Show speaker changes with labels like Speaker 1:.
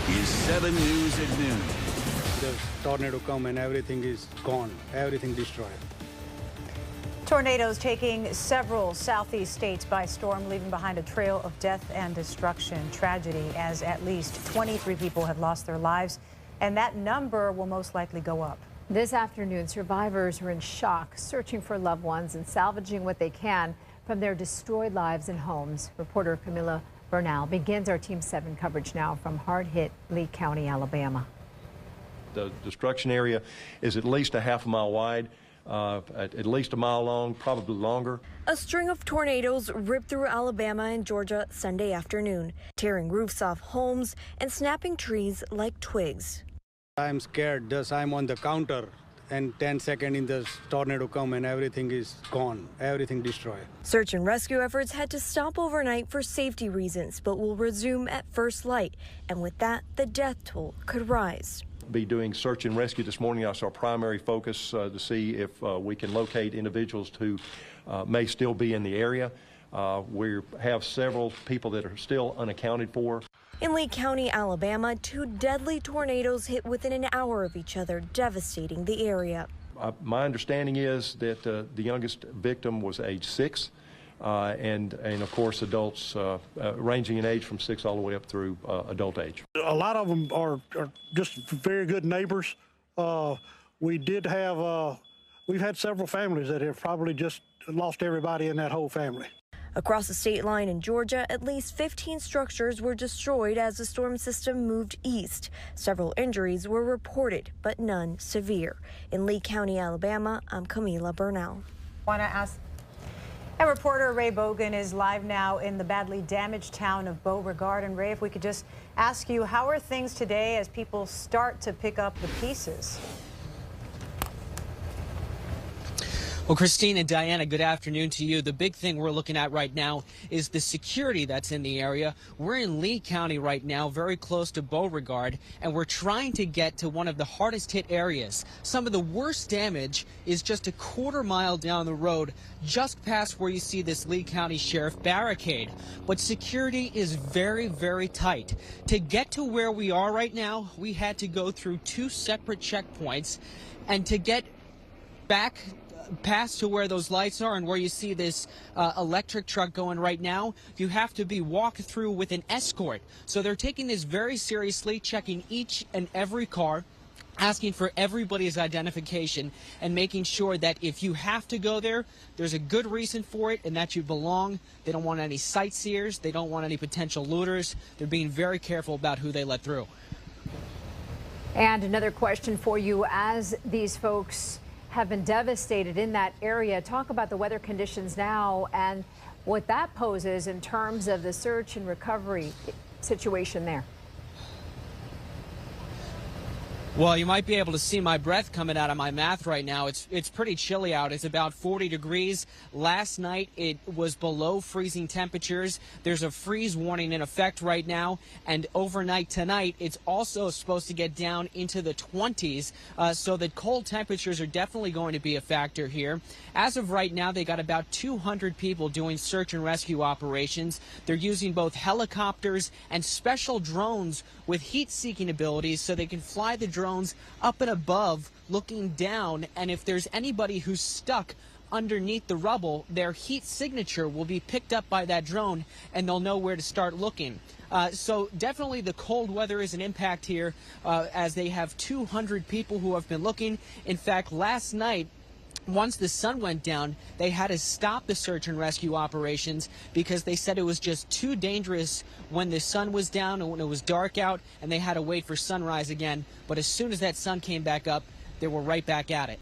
Speaker 1: is 7 News at noon.
Speaker 2: The tornado come and everything is gone, everything destroyed.
Speaker 3: Tornadoes taking several southeast states by storm, leaving behind a trail of death and destruction. Tragedy as at least 23 people have lost their lives, and that number will most likely go up.
Speaker 4: This afternoon, survivors are in shock, searching for loved ones and salvaging what they can from their destroyed lives and homes. Reporter Camila Bernal begins our Team 7 coverage now from hard-hit Lee County, Alabama.
Speaker 5: The destruction area is at least a half a mile wide, at least a mile long, probably longer.
Speaker 6: A string of tornadoes ripped through Alabama and Georgia Sunday afternoon, tearing roofs off homes and snapping trees like twigs.
Speaker 2: I'm scared. Just I'm on the counter and 10 seconds in the tornado come and everything is gone, everything destroyed.
Speaker 6: Search and rescue efforts had to stop overnight for safety reasons, but will resume at first light. And with that, the death toll could rise.
Speaker 5: Be doing search and rescue this morning. That's our primary focus to see if we can locate individuals who may still be in the area. We have several people that are still unaccounted for.
Speaker 6: In Lee County, Alabama, 2 deadly tornadoes hit within an hour of each other, devastating the area.
Speaker 5: My understanding is that the youngest victim was age 6, and of course adults ranging in age from 6 all the way up through adult age.
Speaker 7: A lot of them are just very good neighbors. We've had several families that have probably just lost everybody in that whole family.
Speaker 6: Across the state line in Georgia, at least 15 structures were destroyed as the storm system moved east. Several injuries were reported, but none severe. In Lee County, Alabama, I'm Camila Bernal.
Speaker 3: Want to ask? And reporter Ray Bogan is live now in the badly damaged town of Beauregard. And Ray, if we could just ask you, how are things today as people start to pick up the pieces?
Speaker 8: Well, Christine and Diana, good afternoon to you. The big thing we're looking at right now is the security that's in the area. We're in Lee County right now, very close to Beauregard, and we're trying to get to one of the hardest hit areas. Some of the worst damage is just a quarter mile down the road, just past where you see this Lee County Sheriff barricade. But security is very, very tight. To get to where we are right now, we had to go through 2 separate checkpoints, and to get back past to where those lights are and where you see this electric truck going right now, you have to be walked through with an escort. So they're taking this very seriously, checking each and every car, asking for everybody's identification, and making sure that if you have to go there, there's a good reason for it and that you belong. They don't want any sightseers. They don't want any potential looters. They're being very careful about who they let through.
Speaker 4: And another question for you, as these folks have been devastated in that area, talk about the weather conditions now and what that poses in terms of the search and recovery situation there.
Speaker 8: Well, you might be able to see my breath coming out of my mouth right now. It's pretty chilly out. It's about 40 degrees. Last night it was below freezing temperatures. There's a freeze warning in effect right now. And overnight tonight, it's also supposed to get down into the 20s. So the cold temperatures are definitely going to be a factor here. As of right now, they got about 200 people doing search and rescue operations. They're using both helicopters and special drones with heat-seeking abilities so they can fly the drones up and above, looking down, and if there's anybody who's stuck underneath the rubble, their heat signature will be picked up by that drone, and they'll know where to start looking. So definitely the cold weather is an impact here, as they have 200 people who have been looking. In fact, last night, once the sun went down, they had to stop the search and rescue operations because they said it was just too dangerous when the sun was down and when it was dark out, and they had to wait for sunrise again. But as soon as that sun came back up, they were right back at it.